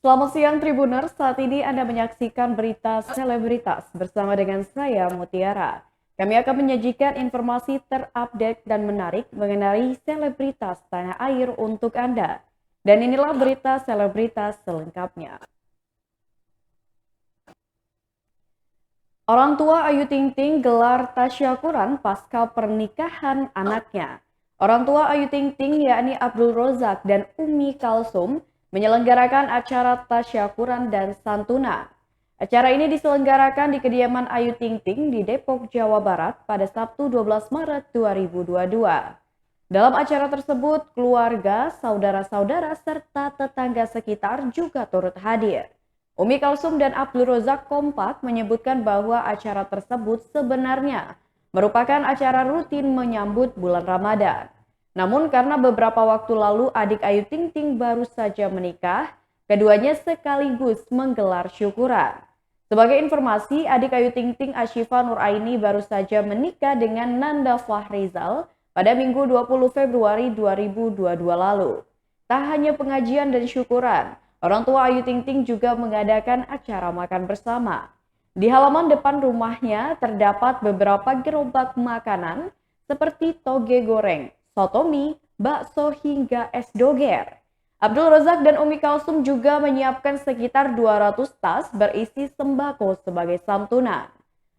Selamat siang Tribuners, saat ini Anda menyaksikan berita selebritas bersama dengan saya Mutiara. Kami akan menyajikan informasi terupdate dan menarik mengenai selebritas tanah air untuk Anda. Dan inilah berita selebritas selengkapnya. Orang tua Ayu Ting Ting gelar tasyakuran pasca pernikahan anaknya. Orang tua Ayu Ting Ting yakni Abdul Rozak dan Umi Kalsum menyelenggarakan acara tasyakuran dan santunan. Acara ini diselenggarakan di kediaman Ayu Ting Ting di Depok, Jawa Barat pada Sabtu 12 Maret 2022. Dalam acara tersebut, keluarga, saudara-saudara, serta tetangga sekitar juga turut hadir. Umi Kalsum dan Abdul Rozak kompak menyebutkan bahwa acara tersebut sebenarnya merupakan acara rutin menyambut bulan Ramadan. Namun karena beberapa waktu lalu adik Ayu Ting Ting baru saja menikah, keduanya sekaligus menggelar syukuran. Sebagai informasi, adik Ayu Ting Ting Ashifa Nuraini baru saja menikah dengan Nanda Fahrizal pada Minggu 20 Februari 2022 lalu. Tak hanya pengajian dan syukuran, orang tua Ayu Ting Ting juga mengadakan acara makan bersama. Di halaman depan rumahnya terdapat beberapa gerobak makanan seperti toge goreng, soto mie, bakso hingga es doger. Abdul Rozak dan Umi Kalsum juga menyiapkan sekitar 200 tas berisi sembako sebagai santunan.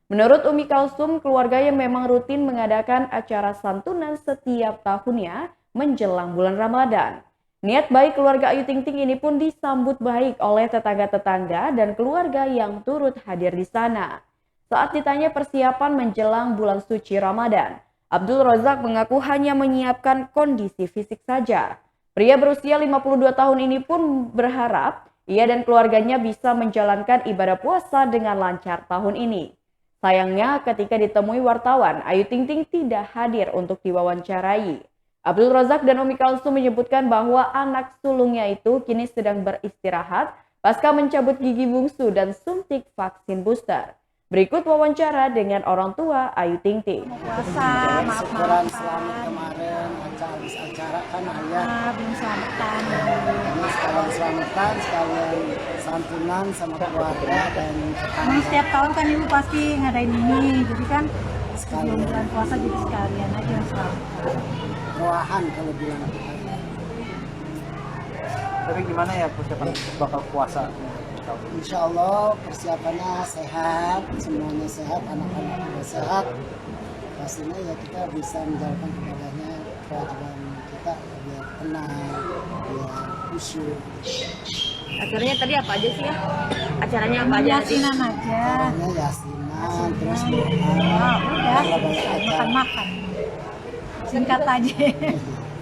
Menurut Umi Kalsum, keluarganya memang rutin mengadakan acara santunan setiap tahunnya menjelang bulan Ramadan. Niat baik keluarga Ayu Ting Ting ini pun disambut baik oleh tetangga-tetangga dan keluarga yang turut hadir di sana. Saat ditanya persiapan menjelang bulan suci Ramadan, Abdul Rozak mengaku hanya menyiapkan kondisi fisik saja. Pria berusia 52 tahun ini pun berharap ia dan keluarganya bisa menjalankan ibadah puasa dengan lancar tahun ini. Sayangnya ketika ditemui wartawan, Ayu Ting Ting tidak hadir untuk diwawancarai. Abdul Rozak dan Umi Kalsum menyebutkan bahwa anak sulungnya itu kini sedang beristirahat pasca mencabut gigi bungsu dan suntik vaksin booster. Berikut wawancara dengan orang tua Ayu Ting Ting. Puasa, syukuran selama kemarin habis acara kan ayah belum selamatan. ini sekalian selamatan, sekalian santunan sama keluarga dan Emang tetangga setiap tahun kan ibu pasti ngadain ini, jadi kan sebelum sekalian bulan puasa jadi sekalian aja selamatan. ruahan kalau bilang ayah. Tapi gimana ya persiapan bakal puasa? Insya Allah persiapannya sehat, semuanya sehat, anak-anak juga sehat. Pastinya ya kita bisa menjalankan ibadahnya, kewajiban kita biar tenang, biar khusyuk. Acaranya tadi apa aja sih ya? Acaranya apa aja? Yasinan aja. Caranya yasinan, terus doa, Udah, kalau banyak acara. makan-makan. Singkat aja.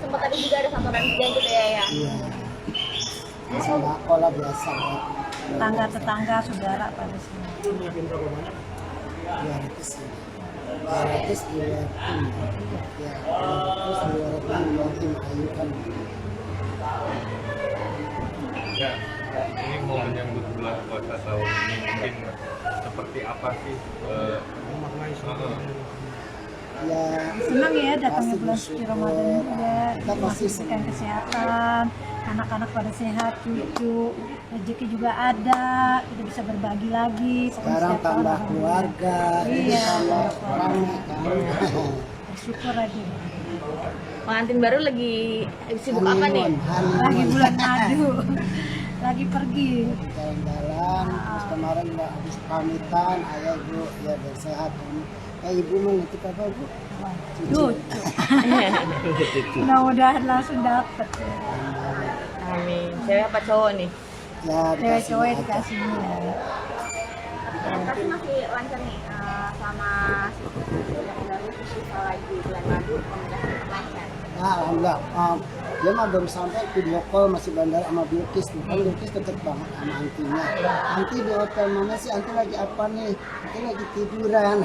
Sempat tadi juga ada santunan juga gitu ya. Iya, sembako lah biasa buat Tetangga-tetangga, saudara pada sini. 200 sih. 200 di luar tim. Ya, 200 di luar tim Ayu kan. Ya, ini mau menyambut bulan puasa tahun ini mungkin seperti apa sih? Ya, Senang ya datangnya pasti bulan suci bersyukur. Ramadan juga. Kita pasti Memastikan senang. kesehatan, anak-anak pada sehat, cucu, rezeki juga ada, kita bisa berbagi lagi. Pokoknya Sekarang setiap tahun tambah alhamdulillah. keluarga, jadi Iya, tambah tambah orangnya kan. Bersyukur aja. Pengantin baru lagi sibuk apa nih? Lagi bulan madu, lagi pergi. Jalan-jalan, terus kemarin udah habis pamitan, ayah ibu ya biar sehat. Ibu mau nitip apa bu? Cucu. Mudah-mudahan langsung dapet. Amin. Cewek apa cowok nih? Ya Cewek dikasih cowok aja. dikasihnya. Tapi masih lancar nih sama dari festival lagi bulan madu pemilihan lancar. Nah, alhamdulillah. Dia mah baru sampai video call masih bandar sama Bilkis nih. Kan Bilkis deket banget sama antinya. Anti di hotel mana sih? Anti lagi apa nih? Anti lagi tiduran.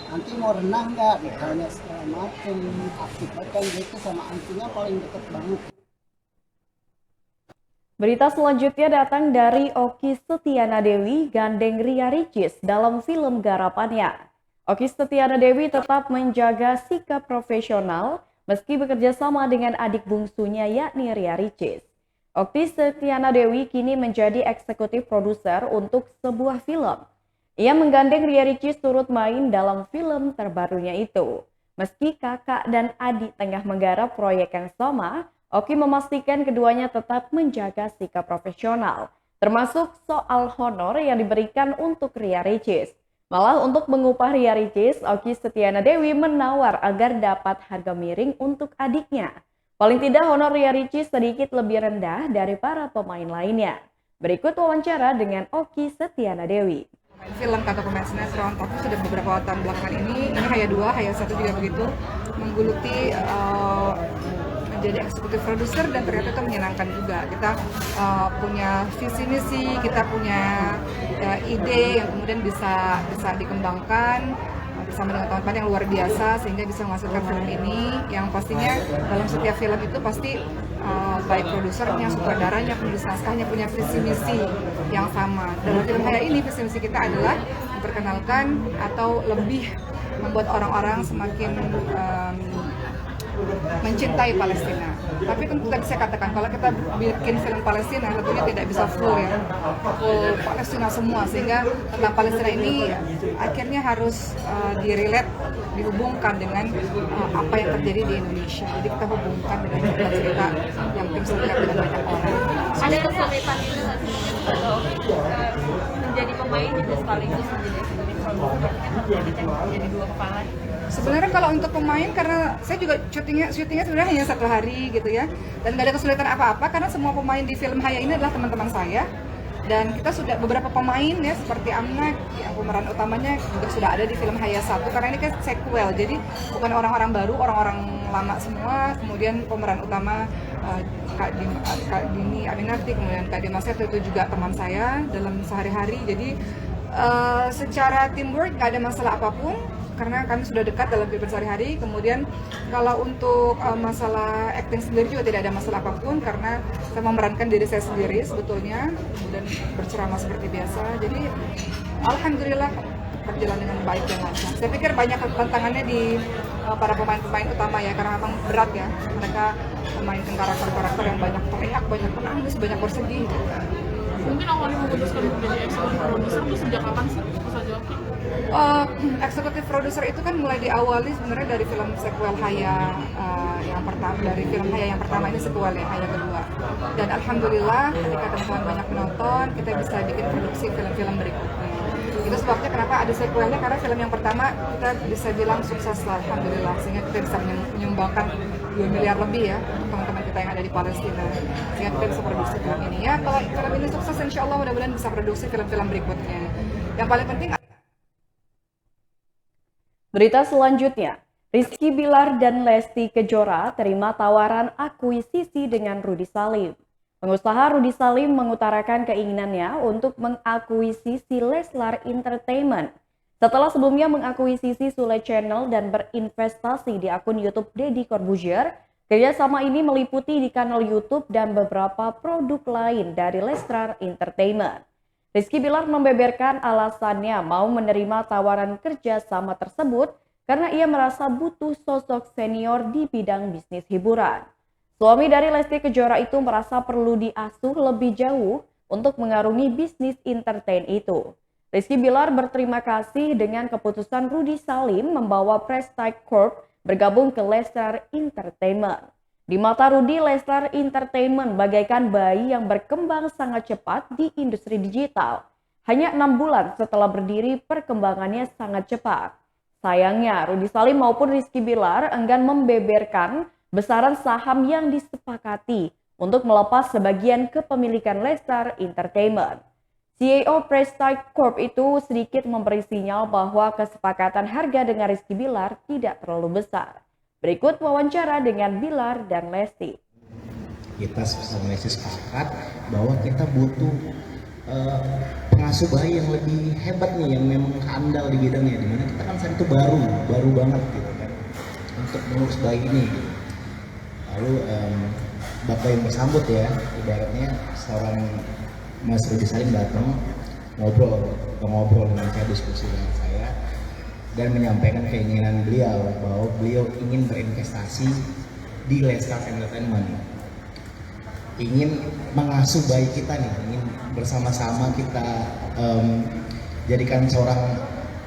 Anti mau renang nggak? Ditanya segala macem. Aktif banget kan Bilkis sama antinya paling deket banget. Berita selanjutnya datang dari Okky Setiana Dewi gandeng Ria Ricis dalam film garapannya. Okky Setiana Dewi tetap menjaga sikap profesional meski bekerja sama dengan adik bungsunya yakni Ria Ricis. Okti Setiana Dewi kini menjadi eksekutif produser untuk sebuah film. Ia menggandeng Ria Ricis turut main dalam film terbarunya itu. Meski kakak dan adik tengah menggarap proyek yang sama, Okti memastikan keduanya tetap menjaga sikap profesional, termasuk soal honor yang diberikan untuk Ria Ricis. Malah untuk mengupah Ria Ricis, Okti Setiana Dewi menawar agar dapat harga miring untuk adiknya. Paling tidak honor Ria Ricis sedikit lebih rendah dari para pemain lainnya. Berikut wawancara dengan Okti Setiana Dewi. Film atau pemain sinetron, tapi sudah beberapa tahun belakangan ini Haya 2, Haya 1 juga begitu, menggeluti menjadi eksekutif produser dan ternyata itu menyenangkan juga. Kita punya visi misi, kita punya ide yang kemudian bisa dikembangkan bersama dengan teman-teman yang luar biasa sehingga bisa menghasilkan film ini yang pastinya dalam setiap film itu pasti baik produsernya, sutradaranya, penulis naskahnya punya visi misi yang sama. Dalam film Haya ini visi misi kita adalah memperkenalkan atau lebih membuat orang-orang semakin mencintai Palestina. Tapi tentu tadi saya katakan kalau kita bikin film Palestina tentunya tidak bisa full Palestina semua, sehingga tentang Palestina ini akhirnya harus dihubungkan dengan apa yang terjadi di Indonesia. Jadi kita hubungkan dengan cerita-cerita yang mungkin bisa dilihat dengan banyak orang. Ada kesulitan itu nggak sih menjadi pemain juga sekaligus menjadi eksekutif produser, kan menjadi dua kepala? Sebenarnya kalau untuk pemain, karena saya juga syutingnya sebenarnya hanya 1 hari gitu ya, dan nggak ada kesulitan apa-apa karena semua pemain di film Haya ini adalah teman-teman saya, dan kita sudah beberapa pemain ya seperti Amna yang pemeran utamanya juga sudah ada di film Haya 1 karena ini kan sequel, jadi bukan orang-orang baru, orang-orang lama semua. Kemudian pemeran utama Kak Dini Aminarti, kemudian Kak Dimas itu juga teman saya dalam sehari-hari. Jadi secara teamwork nggak ada masalah apapun karena kami sudah dekat dalam kehidupan sehari-hari. Kemudian kalau untuk masalah acting sendiri juga tidak ada masalah apapun karena saya memerankan diri saya sendiri sebetulnya dan berceramah seperti biasa. Jadi alhamdulillah berjalan dengan baik dan lancar. Saya pikir banyak tantangannya di para pemain-pemain utama ya, karena memang berat ya. Mereka memainkan karakter-karakter yang banyak teriak, banyak menangis, banyak bersedih. Mungkin awalnya memutuskan menjadi eksekutif produser itu sejak kapan sih? Bisa jawab? Eksekutif produser itu kan mulai diawali sebenarnya dari film sequel Haya yang pertama, dari film Haya yang pertama ini sequel ya, Haya kedua. Dan alhamdulillah ketika teman-teman banyak menonton, kita bisa bikin produksi film-film berikutnya. Itu sebabnya kenapa ada sequelnya, karena film yang pertama kita bisa bilang sukses lah, alhamdulillah, sehingga kita bisa menyumbangkan 2 miliar lebih ya untuk teman-teman kita yang ada di Palestina, sehingga kita bisa produksi film ini ya. Kalau film ini sukses, insya Allah mudah-mudahan bisa produksi film-film berikutnya. Yang paling penting. Berita selanjutnya, Rizky Bilar dan Lesti Kejora terima tawaran akuisisi dengan Rudy Salim. Pengusaha Rudy Salim mengutarakan keinginannya untuk mengakuisisi Leslar Entertainment. Setelah sebelumnya mengakuisisi Sule Channel dan berinvestasi di akun YouTube Deddy Corbuzier, kerjasama ini meliputi di kanal YouTube dan beberapa produk lain dari Leslar Entertainment. Rizky Bilar membeberkan alasannya mau menerima tawaran kerjasama tersebut karena ia merasa butuh sosok senior di bidang bisnis hiburan. Suami dari Lesti Kejora itu merasa perlu diasuh lebih jauh untuk mengarungi bisnis entertain itu. Rizky Bilar berterima kasih dengan keputusan Rudy Salim membawa Prestige Corp bergabung ke Leslar Entertainment. Di mata Rudy, Leslar Entertainment bagaikan bayi yang berkembang sangat cepat di industri digital. Hanya 6 bulan setelah berdiri, perkembangannya sangat cepat. Sayangnya, Rudy Salim maupun Rizky Bilar enggan membeberkan besaran saham yang disepakati untuk melepas sebagian kepemilikan Leslar Entertainment. CEO Prestige Corp itu sedikit memberi sinyal bahwa kesepakatan harga dengan Rizky Bilar tidak terlalu besar. Berikut wawancara dengan Bilar dan Lesti. Kita sama Lesti sepakat bahwa kita butuh pengasuh bayi yang lebih hebat nih, yang memang handal di bidangnya. Dimana kita kan saat itu baru banget gitu kan untuk mengurus bayi ini. Lalu bapak yang bersambut ya, ibaratnya seorang Mas Rudy Salim datang ngobrol dengan saya, diskusi dengan saya, dan menyampaikan keinginan beliau bahwa beliau ingin berinvestasi di Leslar Entertainment. ingin mengasuh bayi kita nih, ingin bersama-sama kita jadikan seorang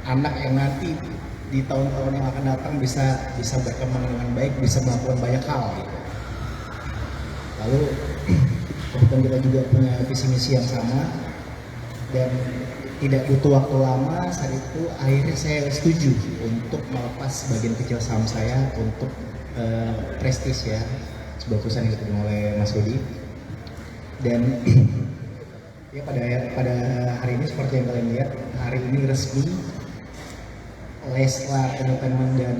anak yang nanti di tahun-tahun yang akan datang bisa berkembang dengan baik, bisa melakukan banyak hal gitu. Lalu kebetulan kita juga punya visi misi yang sama dan tidak butuh waktu lama. Saat itu akhirnya saya setuju untuk melepas sebagian kecil saham saya untuk Prestige ya, sebuah perusahaan yang diterima oleh Mas Rudi. Dan ya pada hari ini seperti yang kalian lihat, hari ini resmi Leslar Entertainment dan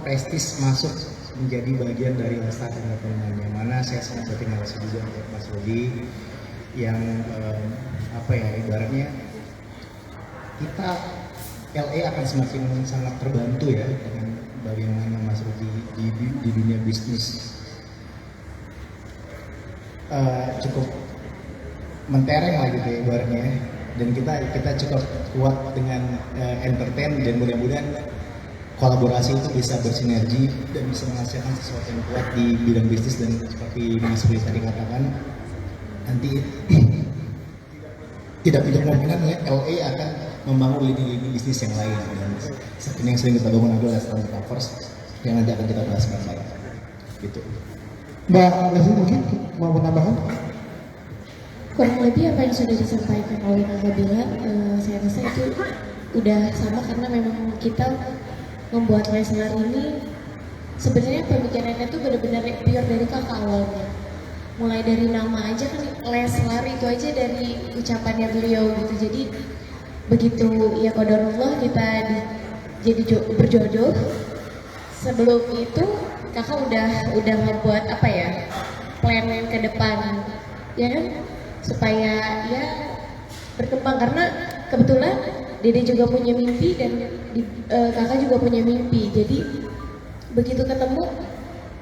Prestige masuk menjadi bagian dari Leslar Entertainment, yang mana saya sangat berterima kasih juga untuk Mas Rudi yang ibaratnya kita LA akan semakin sangat terbantu ya dengan bagaimana Mas Rudi di dunia bisnis cukup mentereng lah gitu ya ibaratnya, dan kita cukup kuat dengan entertain, dan mudah-mudahan kolaborasi itu bisa bersinergi dan bisa menghasilkan sesuatu yang kuat di bidang bisnis. Dan seperti Mas Rudi tadi katakan, nanti tidak kemungkinan ya LA akan membangun lini bisnis yang lain, dan seperti yang sering kita bangun adalah Leslar Covers yang nanti akan kita bahas bareng-bareng gitu. Mbak Leslie mungkin mau menambahkan? Kurang lebih apa yang sudah disampaikan oleh Kakak Bila, saya rasa itu udah sama, karena memang kita membuat Leslar ini sebenarnya pemikirannya tuh benar-benar pure dari Kakak awalnya. Mulai dari nama aja kan Leslar itu aja dari ucapannya beliau gitu. Jadi begitu ya qadarullah kita jadi berjodoh, sebelum itu Kakak udah membuat plan ke depan ya kan, supaya ya berkembang, karena kebetulan Dede juga punya mimpi dan Kakak juga punya mimpi. Jadi begitu ketemu,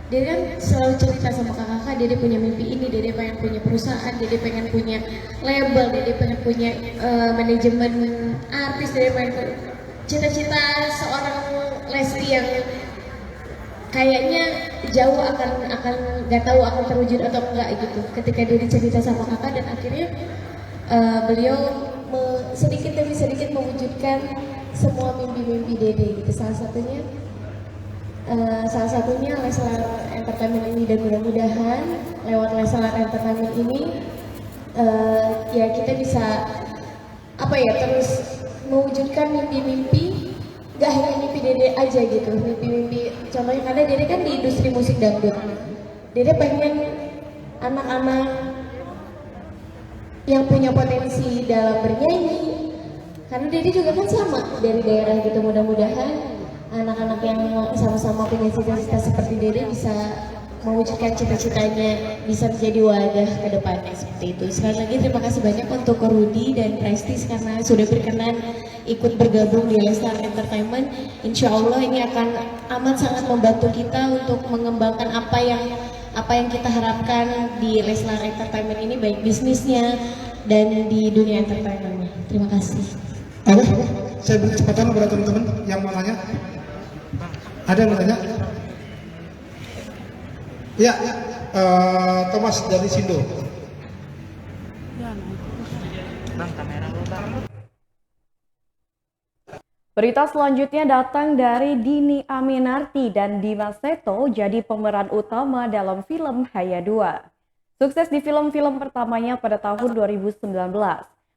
Dede kan selalu cerita sama kakak, Dede punya mimpi ini, Dede pengen punya perusahaan, Dede pengen punya label, Dede pengen punya manajemen artis, Dede pengen cita-cita seorang Lesti yang kayaknya jauh akan nggak tahu akan terwujud atau enggak gitu. Ketika Dede cerita sama kakak, dan akhirnya beliau sedikit demi sedikit mewujudkan semua mimpi-mimpi Dede gitu. Salah satunya Leslar Entertainment ini, dan mudah-mudahan lewat Leslar Entertainment ini ya kita bisa terus mewujudkan mimpi-mimpi, gak hanya mimpi Dede aja gitu, mimpi-mimpi. Contohnya karena Dede kan di industri musik dangdut, Dede pengen anak-anak yang punya potensi dalam bernyanyi, karena Dede juga kan sama dari daerah gitu. Mudah-mudahan anak-anak yang sama-sama punya cita-cita seperti Dede bisa mewujudkan cita-citanya, bisa menjadi wadah ke depannya seperti itu. Sekali lagi terima kasih banyak untuk Rudi dan Prestige karena sudah berkenan ikut bergabung di Leslar Entertainment. Insya Allah ini akan amat sangat membantu kita untuk mengembangkan apa yang kita harapkan di Leslar Entertainment ini, baik bisnisnya dan di dunia entertainment. Terima kasih. Ada? Saya beri kesempatan kepada teman-teman yang mau nanya. Ada yang mau nanya? Ya, Thomas dari Sindo. Bang, kamera lu bang. Berita selanjutnya datang dari Dhini Aminarti dan Dimas Seto jadi pemeran utama dalam film Haya 2. Sukses di film-film pertamanya pada tahun 2019.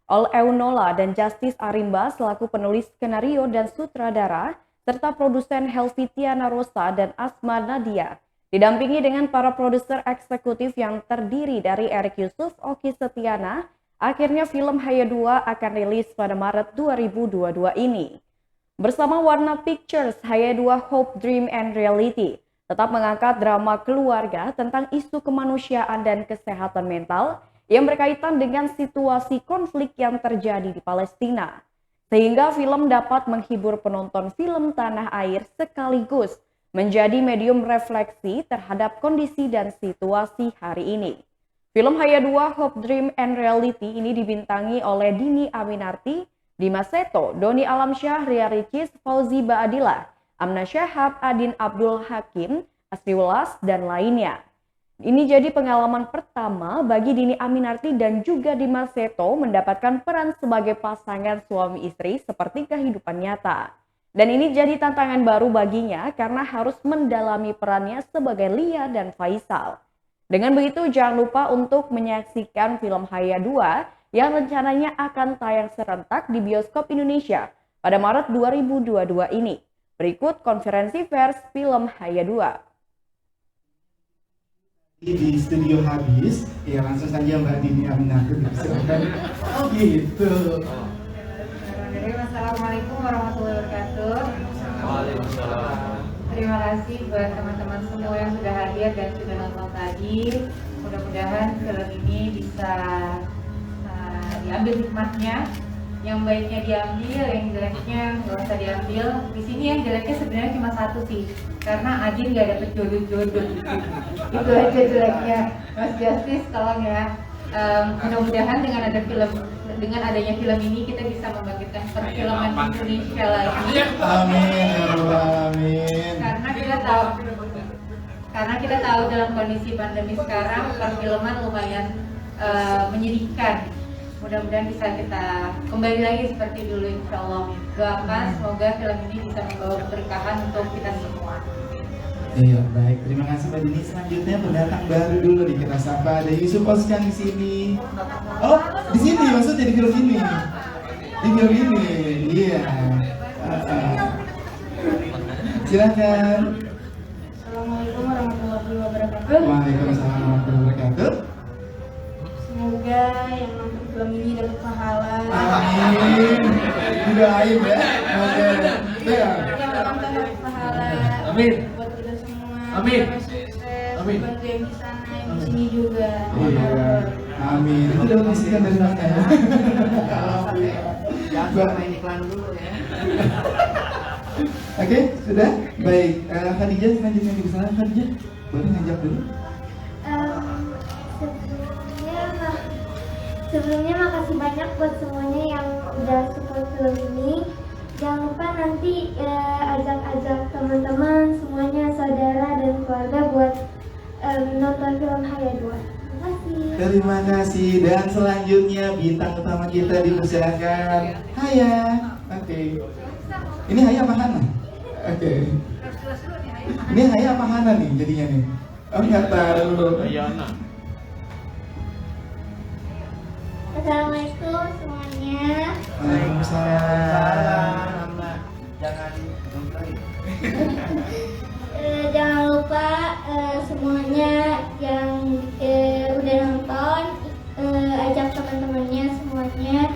Ol Eunola dan Justice Arimba selaku penulis skenario dan sutradara, serta produsen Helvitiana Rosa dan Asma Nadia, didampingi dengan para produser eksekutif yang terdiri dari Erik Yusuf, Oki Setiana. Akhirnya film Haya 2 akan rilis pada Maret 2022 ini. Bersama Warna Pictures, Haya 2 Hope, Dream, and Reality tetap mengangkat drama keluarga tentang isu kemanusiaan dan kesehatan mental yang berkaitan dengan situasi konflik yang terjadi di Palestina. Sehingga film dapat menghibur penonton film tanah air sekaligus menjadi medium refleksi terhadap kondisi dan situasi hari ini. Film Haya 2 Hope, Dream, and Reality ini dibintangi oleh Dhini Aminarti, Dimas Seto, Doni Alamsyah, Ria Ricis, Fauzi Baadillah, Amna Syahab, Adin Abdul Hakim, Asri Welas, dan lainnya. Ini jadi pengalaman pertama bagi Dhini Aminarti dan juga Dimas Seto mendapatkan peran sebagai pasangan suami istri seperti kehidupan nyata. Dan ini jadi tantangan baru baginya karena harus mendalami perannya sebagai Lia dan Faisal. Dengan begitu jangan lupa untuk menyaksikan film Haya 2 yang rencananya akan tayang serentak di bioskop Indonesia pada Maret 2022 ini. Berikut konferensi pers film Haya 2. Di studio habis, ya langsung saja Mbak Dhini Aminarti dipersilakan. Oh gitu. Assalamualaikum warahmatullahi wabarakatuh. Waalaikumsalam. Terima kasih buat teman-teman semua yang sudah hadir dan sudah nonton tadi. Mudah-mudahan film ini bisa diambil hikmahnya. Yang baiknya diambil, yang jeleknya nggak usah diambil. Di sini yang jeleknya sebenarnya cuma satu sih, karena Adin nggak dapet jodoh-jodoh. Itu aja jeleknya. Mas Justice, tolong ya. Mudah-mudahan dengan adanya film ini kita bisa membangkitkan perfilman Indonesia lagi. Amin. Karena kita tahu dalam kondisi pandemi sekarang perfilman lumayan menyedihkan. Mudah-mudahan bisa kita kembali lagi seperti dulu, insya Allah. Doakan semoga film ini bisa membawa keberkahan untuk kita semua. Iya, baik. Terima kasih Mbak Dhini. Selanjutnya pendatang baru dulu nih, kita sapa. Ada Yusuf Oskan di sini. Oh, di sini maksudnya di film ini. Di film ini. Iya. Silakan. Assalamualaikum warahmatullahi wabarakatuh. Waalaikumsalam warahmatullahi wabarakatuh. Semoga yang nonton film ini dapat pahala. Amin. Doain ya. Oke. Yang nonton dapat pahala. Amin. Buat kita semua. Amin. Sukses. Amin. Bantu yang di sana, yang di sini juga. Iya. Amin. Itu udah mengisikan dari mana ya? Jangan main iklan dulu ya. Oke, sudah? Baik. Khadijah selanjutnya di sana. Khadijah, boleh ngajak dulu? Sebelumnya makasih banyak buat semuanya yang udah support film ini. Jangan lupa nanti ajak-ajak teman-teman semuanya, saudara dan keluarga buat nonton film Haya 2. Terima kasih. Terima kasih. Dan selanjutnya bintang utama kita dipersilakan Haya. Oke. Ini Haya apa Hana? Oke. Ini Haya apa Hana nih jadinya nih? Oh nggak tahu. Ayana. Assalamualaikum semuanya. Waalaikumsalam. Jangan lupa semuanya yang udah nonton, ajak teman-temannya semuanya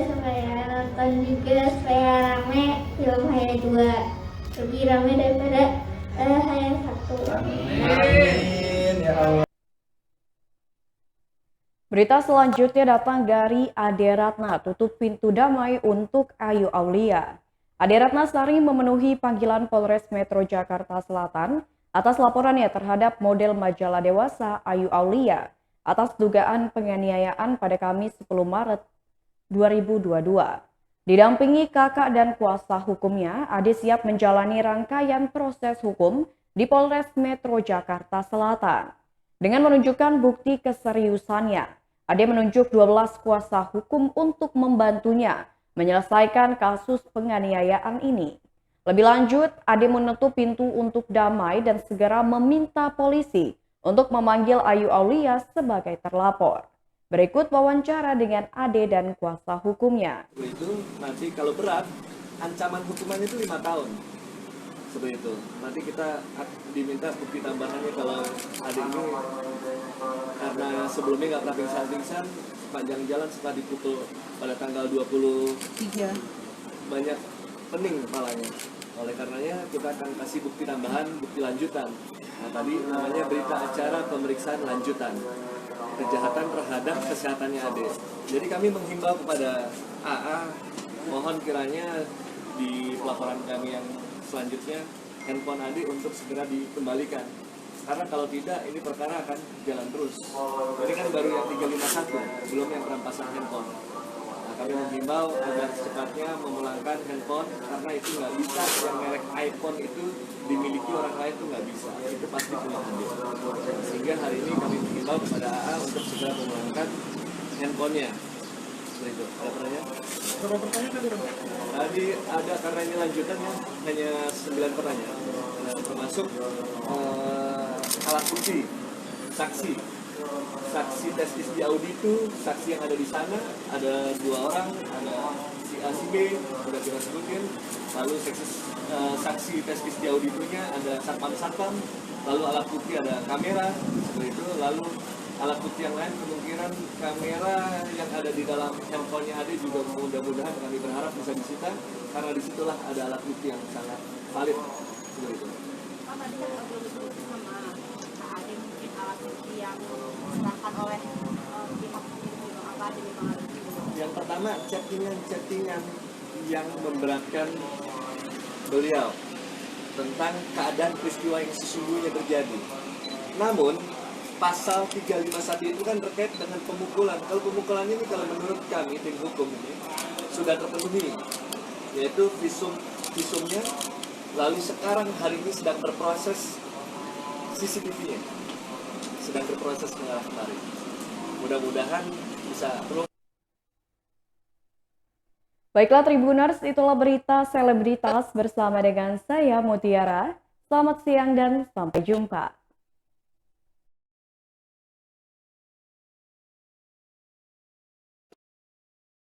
supaya nonton juga, supaya rame film Haya 2 lebih rame daripada Haya 1. Amin ya Allah. Berita selanjutnya datang dari Ade Ratna, tutup pintu damai untuk Ayu Aulia. Ade Ratna Sari memenuhi panggilan Polres Metro Jakarta Selatan atas laporannya terhadap model majalah dewasa Ayu Aulia atas dugaan penganiayaan pada Kamis 10 Maret 2022. Didampingi kakak dan kuasa hukumnya, Ade siap menjalani rangkaian proses hukum di Polres Metro Jakarta Selatan. Dengan menunjukkan bukti keseriusannya, Ade menunjuk 12 kuasa hukum untuk membantunya menyelesaikan kasus penganiayaan ini. Lebih lanjut, Ade menutup pintu untuk damai dan segera meminta polisi untuk memanggil Ayu Aulia sebagai terlapor. Berikut wawancara dengan Ade dan kuasa hukumnya. Itu nanti kalau berat, ancaman hukuman itu 5 tahun. Seperti itu. Nanti kita diminta bukti tambahannya kalau Ade ini karena sebelumnya nggak pernah pingsan-pingsan, sepanjang jalan setelah dipukul pada tanggal 23 banyak pening kepalanya. Oleh karenanya kita akan kasih bukti tambahan, bukti lanjutan. Nah tadi namanya berita acara pemeriksaan lanjutan kejahatan terhadap kesehatannya Ade. Jadi kami menghimbau kepada AA, mohon kiranya di pelaporan kami yang selanjutnya handphone Ade untuk segera dikembalikan. Karena kalau tidak, ini perkara akan jalan terus. Ini kan baru yang 351, belum yang perampasan handphone. Nah, kami menghimbau agar secepatnya memulangkan handphone, karena itu nggak bisa yang merek iPhone itu dimiliki orang lain tuh nggak bisa, itu pasti punya andil. Sehingga hari ini kami mengimbau kepada AA untuk segera memulangkan handphonenya. Seperti itu. Ada pertanyaan? Berapa pertanyaan tadi? Tadi ada, karena ini lanjutannya hanya 9 pertanyaan, termasuk alat bukti, saksi testis di Audi itu, saksi yang ada di sana ada 2 orang, ada si A si B sudah kita sebutin, lalu saksi testis di Audi itunya ada satpam, lalu alat bukti ada kamera seperti itu, lalu alat bukti yang lain kemungkinan kamera yang ada di dalam handphonenya Ade juga mudah-mudahan kami berharap bisa disita, karena disitulah ada alat bukti yang sangat valid seperti itu. Pak, tadi kan belum disebut sama Kak Ade mungkin alat bukti yang diserahkan oleh pihak itu apa aja nih Bang Ade? Yang pertama chattingan yang memberatkan beliau tentang keadaan peristiwa yang sesungguhnya terjadi. Namun pasal 351 itu kan terkait dengan pemukulan. Kalau pemukulan ini kalau menurut kami tim hukum ini sudah terpenuhi, yaitu visumnya. Lalu sekarang hari ini sedang berproses CCTV-nya, sedang berproses mengarah kemari. Mudah-mudahan bisa terus. Baiklah Tribuners, itulah berita selebritas bersama dengan saya Mutiara. Selamat siang dan sampai jumpa.